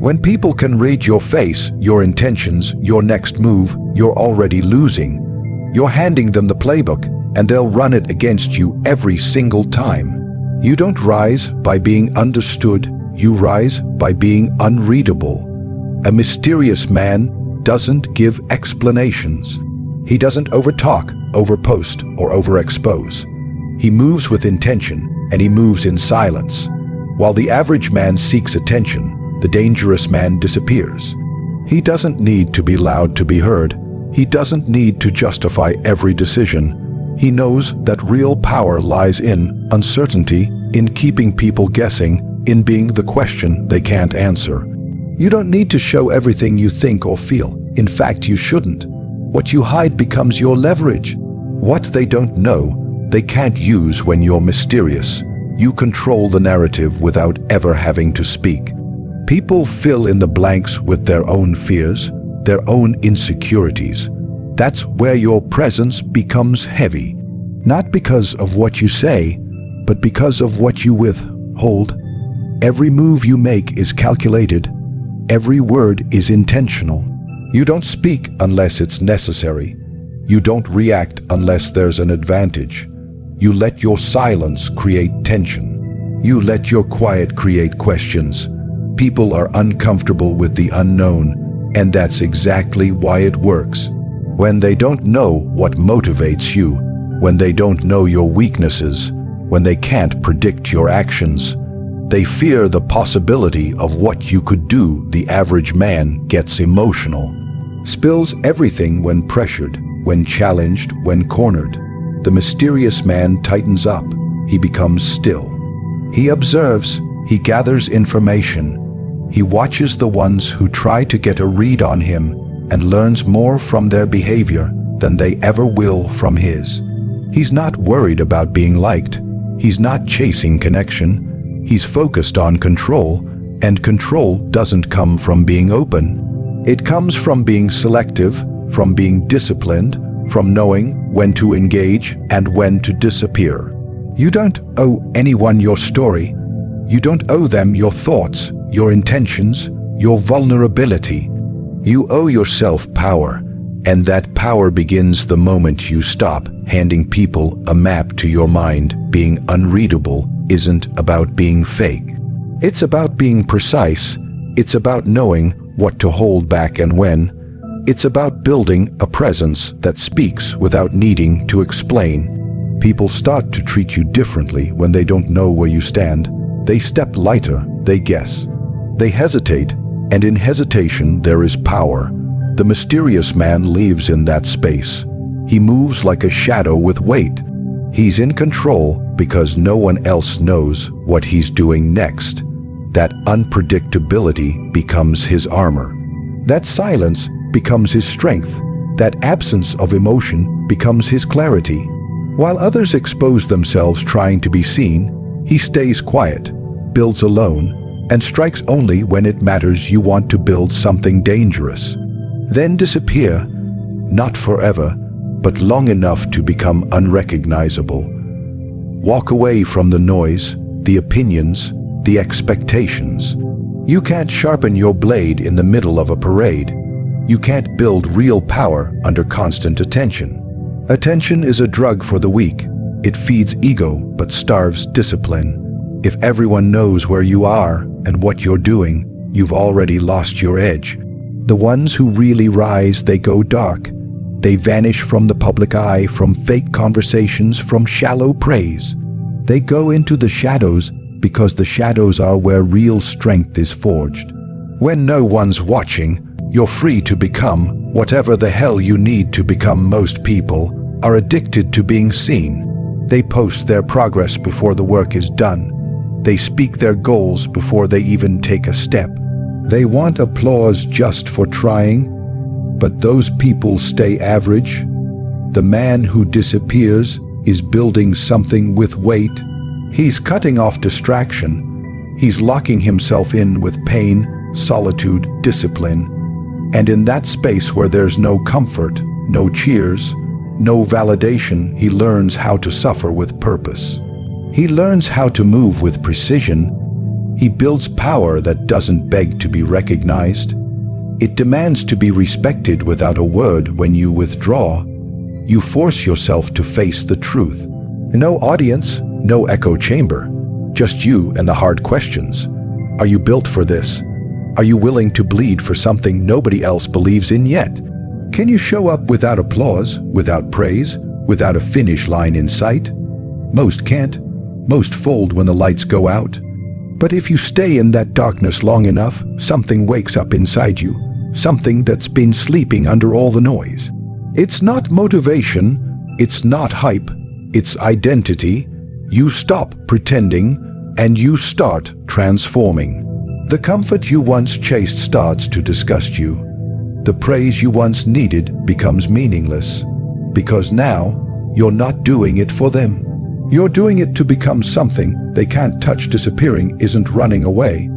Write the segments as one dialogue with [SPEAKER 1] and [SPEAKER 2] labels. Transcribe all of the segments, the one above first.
[SPEAKER 1] When people can read your face, your intentions, your next move, you're already losing. You're handing them the playbook, and they'll run it against you every single time. You don't rise by being understood, you rise by being unreadable. A mysterious man doesn't give explanations. He doesn't overtalk, overpost, or overexpose. He moves with intention, and he moves in silence. While the average man seeks attention, the dangerous man disappears. He doesn't need to be loud to be heard. He doesn't need to justify every decision. He knows that real power lies in uncertainty, in keeping people guessing, in being the question they can't answer. You don't need to show everything you think or feel. In fact, you shouldn't. What you hide becomes your leverage. What they don't know, they can't use when you're mysterious. You control the narrative without ever having to speak. People fill in the blanks with their own fears, their own insecurities. That's where your presence becomes heavy. Not because of what you say, but because of what you withhold. Every move you make is calculated. Every word is intentional. You don't speak unless it's necessary. You don't react unless there's an advantage. You let your silence create tension. You let your quiet create questions. People are uncomfortable with the unknown, and that's exactly why it works. When they don't know what motivates you, when they don't know your weaknesses, when they can't predict your actions, they fear the possibility of what you could do. The average man gets emotional, spills everything when pressured, when challenged, when cornered. The mysterious man tightens up. He becomes still. He observes. He gathers information. He watches the ones who try to get a read on him and learns more from their behavior than they ever will from his. He's not worried about being liked. He's not chasing connection. He's focused on control, and control doesn't come from being open. It comes from being selective, from being disciplined, from knowing when to engage and when to disappear. You don't owe anyone your story. You don't owe them your thoughts, your intentions, your vulnerability. You owe yourself power, and that power begins the moment you stop handing people a map to your mind. Being unreadable isn't about being fake. It's about being precise. It's about knowing what to hold back and when. It's about building a presence that speaks without needing to explain. People start to treat you differently when they don't know where you stand. They step lighter, they guess. They hesitate, and in hesitation there is power. The mysterious man lives in that space. He moves like a shadow with weight. He's in control because no one else knows what he's doing next. That unpredictability becomes his armor. That silence becomes his strength. That absence of emotion becomes his clarity. While others expose themselves trying to be seen, he stays quiet, builds alone, and strikes only when it matters. You want to build something dangerous. Then disappear, not forever, but long enough to become unrecognizable. Walk away from the noise, the opinions, the expectations. You can't sharpen your blade in the middle of a parade. You can't build real power under constant attention. Attention is a drug for the weak. It feeds ego but starves discipline. If everyone knows where you are and what you're doing, you've already lost your edge. The ones who really rise, they go dark. They vanish from the public eye, from fake conversations, from shallow praise. They go into the shadows because the shadows are where real strength is forged. When no one's watching, you're free to become whatever the hell you need to become. Most people are addicted to being seen. They post their progress before the work is done. They speak their goals before they even take a step. They want applause just for trying, but those people stay average. The man who disappears is building something with weight. He's cutting off distraction. He's locking himself in with pain, solitude, discipline. And in that space where there's no comfort, no cheers, no validation, he learns how to suffer with purpose. He learns how to move with precision. He builds power that doesn't beg to be recognized. It demands to be respected without a word. When you withdraw, you force yourself to face the truth. No audience, no echo chamber, just you and the hard questions. Are you built for this? Are you willing to bleed for something nobody else believes in yet? Can you show up without applause, without praise, without a finish line in sight? Most can't. Most fold when the lights go out. But if you stay in that darkness long enough, something wakes up inside you, something that's been sleeping under all the noise. It's not motivation, it's not hype, it's identity. You stop pretending and you start transforming. The comfort you once chased starts to disgust you. The praise you once needed becomes meaningless, because now you're not doing it for them. You're doing it to become something they can't touch. Disappearing isn't running away.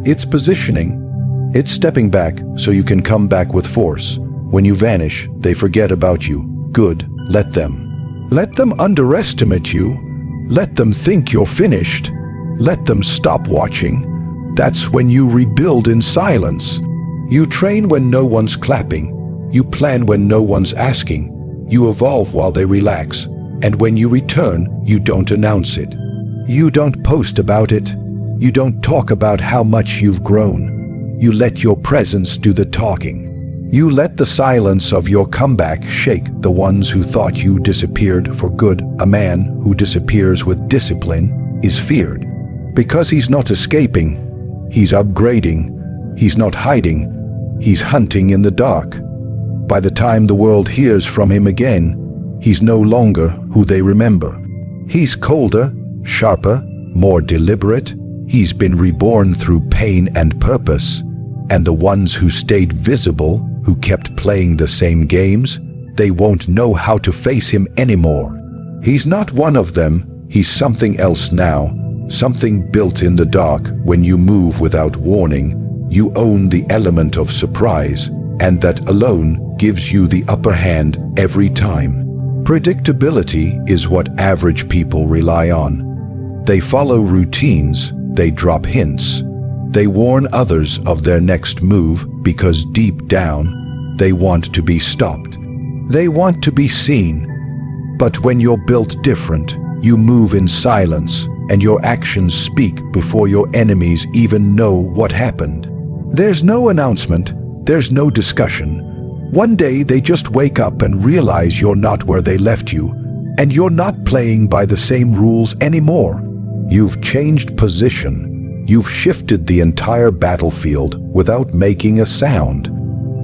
[SPEAKER 1] It's positioning. It's stepping back so you can come back with force. When you vanish, they forget about you. Good, let them. Let them underestimate you. Let them think you're finished. Let them stop watching. That's when you rebuild in silence. You train when no one's clapping. You plan when no one's asking. You evolve while they relax. And when you return, you don't announce it. You don't post about it. You don't talk about how much you've grown. You let your presence do the talking. You let the silence of your comeback shake the ones who thought you disappeared for good. A man who disappears with discipline is feared. Because he's not escaping, he's upgrading. He's not hiding, he's hunting in the dark. By the time the world hears from him again, he's no longer who they remember. He's colder, sharper, more deliberate. He's been reborn through pain and purpose. And the ones who stayed visible, who kept playing the same games, they won't know how to face him anymore. He's not one of them, he's something else now, something built in the dark. When you move without warning, you own the element of surprise, and that alone gives you the upper hand every time. Predictability is what average people rely on. They follow routines, they drop hints, they warn others of their next move because deep down, they want to be stopped. They want to be seen. But when you're built different, you move in silence, and your actions speak before your enemies even know what happened. There's no announcement, there's no discussion. One day they just wake up and realize you're not where they left you, and you're not playing by the same rules anymore. You've changed position. You've shifted the entire battlefield without making a sound.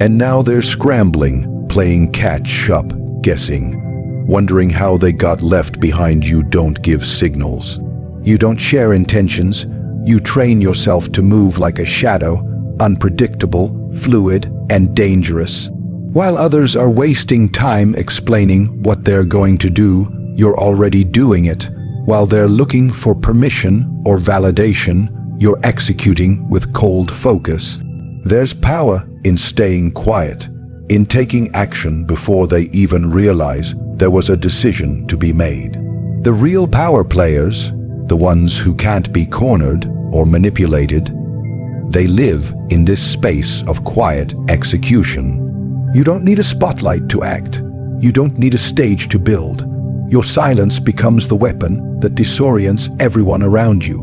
[SPEAKER 1] And now they're scrambling, playing catch-up, guessing, wondering how they got left behind. You don't give signals. You don't share intentions. You train yourself to move like a shadow, unpredictable, fluid, and dangerous. While others are wasting time explaining what they're going to do, you're already doing it. While they're looking for permission or validation, you're executing with cold focus. There's power in staying quiet, in taking action before they even realize there was a decision to be made. The real power players, the ones who can't be cornered or manipulated, they live in this space of quiet execution. You don't need a spotlight to act. You don't need a stage to build. Your silence becomes the weapon that disorients everyone around you.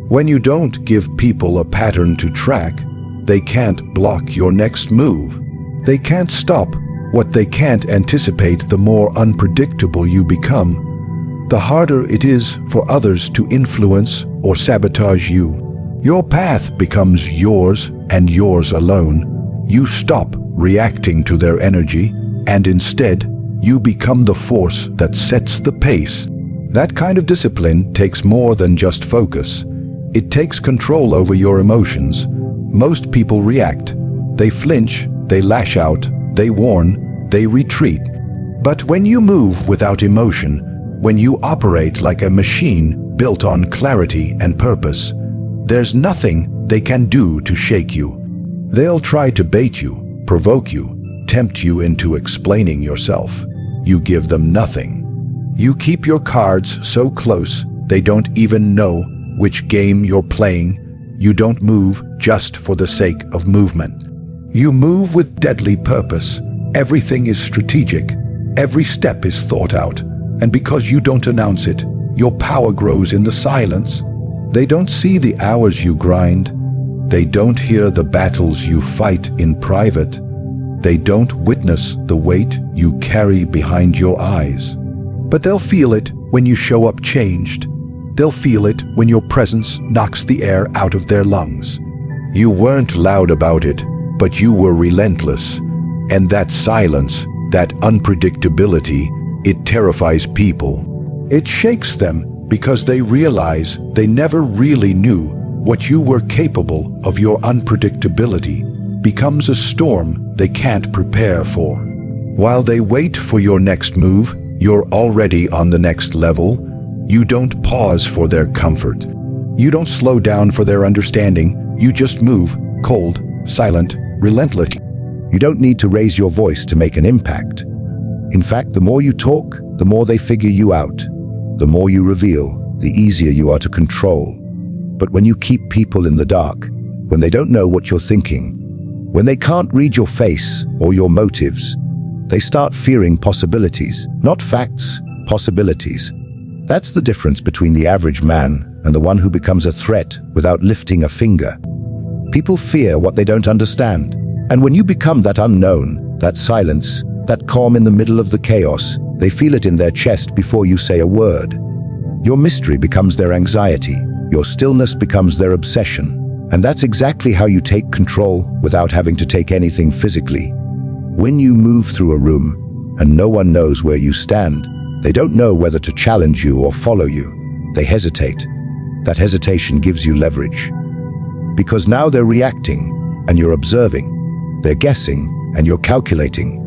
[SPEAKER 1] When you don't give people a pattern to track, they can't block your next move. They can't stop what they can't anticipate. The more unpredictable you become, the harder it is for others to influence or sabotage you. Your path becomes yours and yours alone. You stop reacting to their energy, and instead, you become the force that sets the pace. That kind of discipline takes more than just focus. It takes control over your emotions. Most people react. They flinch, they lash out, they warn, they retreat. But when you move without emotion, when you operate like a machine built on clarity and purpose, there's nothing they can do to shake you. They'll try to bait you, provoke you, tempt you into explaining yourself. You give them nothing. You keep your cards so close they don't even know which game you're playing. you don't move just for the sake of movement. You move with deadly purpose. Everything is strategic. Every step is thought out. And because you don't announce it, your power grows in the silence. They don't see the hours you grind. They don't hear the battles you fight in private. They don't witness the weight you carry behind your eyes. But they'll feel it when you show up changed. They'll feel it when your presence knocks the air out of their lungs. You weren't loud about it, but you were relentless. And that silence, that unpredictability, it terrifies people. It shakes them because they realize they never really knew what you were capable of. Your unpredictability becomes a storm they can't prepare for. While they wait for your next move, you're already on the next level. You don't pause for their comfort. You don't slow down for their understanding. You just move, cold, silent, relentless.
[SPEAKER 2] You don't need to raise your voice to make an impact. In fact, the more you talk, the more they figure you out. The more you reveal, the easier you are to control. But when you keep people in the dark, when they don't know what you're thinking, when they can't read your face or your motives, they start fearing possibilities, not facts, possibilities. That's the difference between the average man and the one who becomes a threat without lifting a finger. People fear what they don't understand. And when you become that unknown, that silence, that calm in the middle of the chaos, they feel it in their chest before you say a word. Your mystery becomes their anxiety. Your stillness becomes their obsession. And that's exactly how you take control without having to take anything physically. When you move through a room and no one knows where you stand, they don't know whether to challenge you or follow you. They hesitate. That hesitation gives you leverage. Because now they're reacting and you're observing. They're guessing and you're calculating.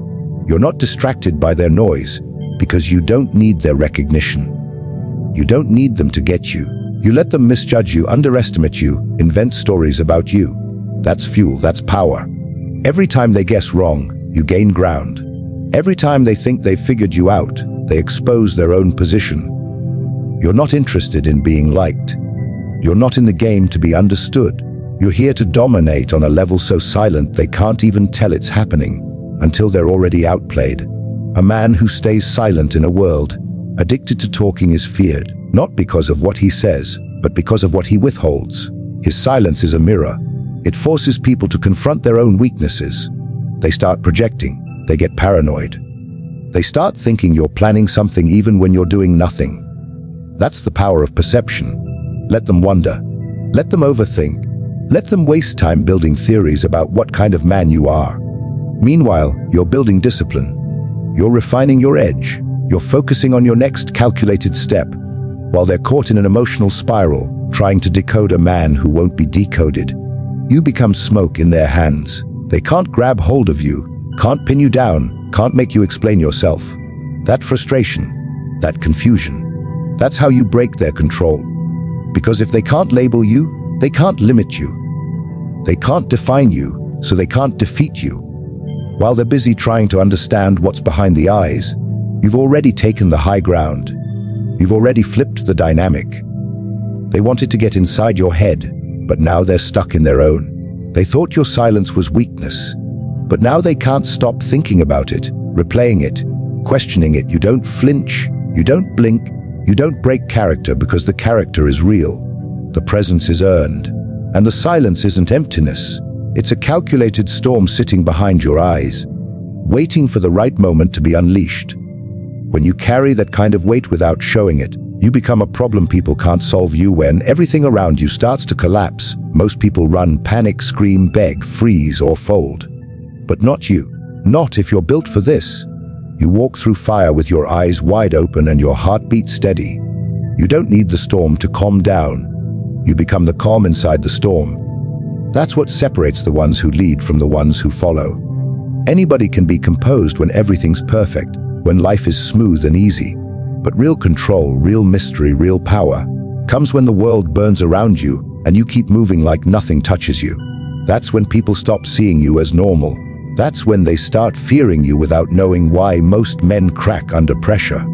[SPEAKER 2] You're not distracted by their noise because you don't need their recognition. You don't need them to get you. You let them misjudge you, underestimate you, invent stories about you. That's fuel, that's power. Every time they guess wrong, you gain ground. Every time they think they've figured you out, they expose their own position. You're not interested in being liked. You're not in the game to be understood. You're here to dominate on a level so silent they can't even tell it's happening until they're already outplayed. A man who stays silent in a world addicted to talking is feared, not because of what he says, but because of what he withholds. His silence is a mirror. It forces people to confront their own weaknesses. They start projecting. They get paranoid. They start thinking you're planning something even when you're doing nothing. That's the power of perception. Let them wonder. Let them overthink. Let them waste time building theories about what kind of man you are. Meanwhile, you're building discipline. You're refining your edge. You're focusing on your next calculated step, while they're caught in an emotional spiral, trying to decode a man who won't be decoded. You become smoke in their hands. They can't grab hold of you, can't pin you down, can't make you explain yourself. That frustration, that confusion, that's how you break their control. Because if they can't label you, they can't limit you. They can't define you, so they can't defeat you. While they're busy trying to understand what's behind the eyes, you've already taken the high ground. You've already flipped the dynamic. They wanted to get inside your head, but now they're stuck in their own. They thought your silence was weakness, but now they can't stop thinking about it, replaying it, questioning it. You don't flinch, you don't blink, you don't break character because the character is real. The presence is earned, and the silence isn't emptiness. It's a calculated storm sitting behind your eyes, waiting for the right moment to be unleashed. When you carry that kind of weight without showing it, you become a problem people can't solve. When everything around you starts to collapse, most people run, panic, scream, beg, freeze, or fold. But not you. Not if you're built for this. You walk through fire with your eyes wide open and your heartbeat steady. You don't need the storm to calm down. You become the calm inside the storm. That's what separates the ones who lead from the ones who follow. Anybody can be composed when everything's perfect, when life is smooth and easy. But real control, real mystery, real power comes when the world burns around you and you keep moving like nothing touches you. That's when people stop seeing you as normal. That's when they start fearing you without knowing why. Most men crack under pressure.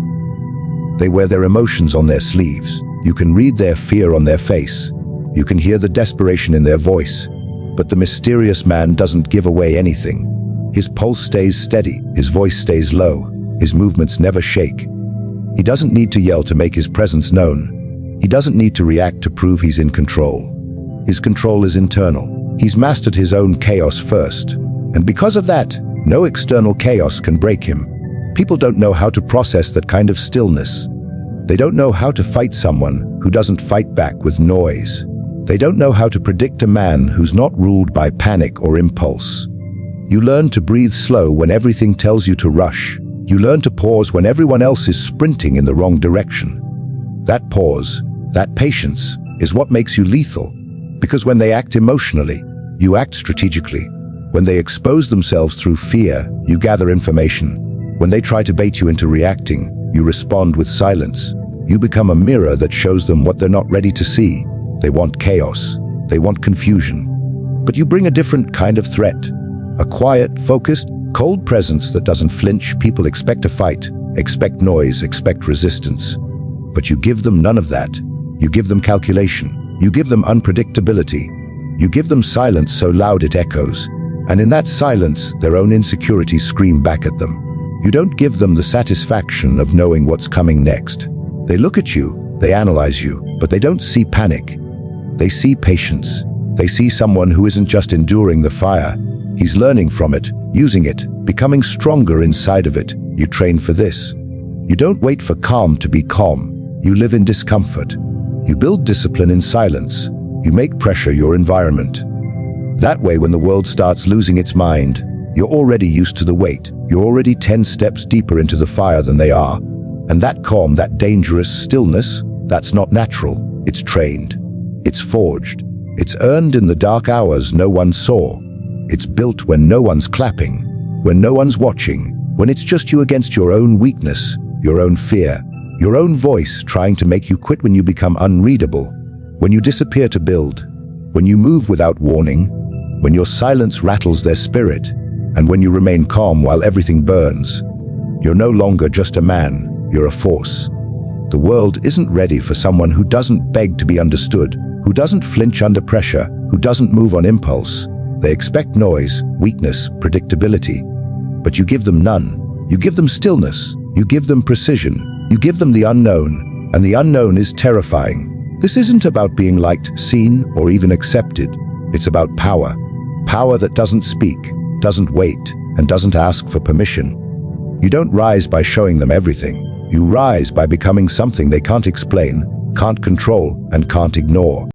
[SPEAKER 2] They wear their emotions on their sleeves. You can read their fear on their face. You can hear the desperation in their voice. But the mysterious man doesn't give away anything. His pulse stays steady, his voice stays low, his movements never shake. He doesn't need to yell to make his presence known. He doesn't need to react to prove he's in control. His control is internal. He's mastered his own chaos first. And because of that, no external chaos can break him. People don't know how to process that kind of stillness. They don't know how to fight someone who doesn't fight back with noise. They don't know how to predict a man who's not ruled by panic or impulse. You learn to breathe slow when everything tells you to rush. You learn to pause when everyone else is sprinting in the wrong direction. That pause, that patience, is what makes you lethal. Because when they act emotionally, you act strategically. When they expose themselves through fear, you gather information. When they try to bait you into reacting, you respond with silence. You become a mirror that shows them what they're not ready to see. They want chaos. They want confusion. But you bring a different kind of threat. A quiet, focused, cold presence that doesn't flinch. People expect a fight, expect noise, expect resistance. But you give them none of that. You give them calculation. You give them unpredictability. You give them silence so loud it echoes. And in that silence, their own insecurities scream back at them. You don't give them the satisfaction of knowing what's coming next. They look at you, they analyze you, but they don't see panic. They see patience. They see someone who isn't just enduring the fire. He's learning from it, using it, becoming stronger inside of it. You train for this. You don't wait for calm to be calm. You live in discomfort. You build discipline in silence. You make pressure your environment. That way, when the world starts losing its mind, you're already used to the weight. You're already 10 steps deeper into the fire than they are. And that calm, that dangerous stillness, that's not natural. It's trained. It's forged. It's earned in the dark hours no one saw. It's built when no one's clapping, when no one's watching, when it's just you against your own weakness, your own fear, your own voice trying to make you quit when you become unreadable, when you disappear to build, when you move without warning, when your silence rattles their spirit, and when you remain calm while everything burns. You're no longer just a man, you're a force. The world isn't ready for someone who doesn't beg to be understood, who doesn't flinch under pressure, who doesn't move on impulse. They expect noise, weakness, predictability. But you give them none. You give them stillness. You give them precision. You give them the unknown. And the unknown is terrifying. This isn't about being liked, seen, or even accepted. It's about power. Power that doesn't speak, doesn't wait, and doesn't ask for permission. You don't rise by showing them everything. You rise by becoming something they can't explain, can't control, and can't ignore.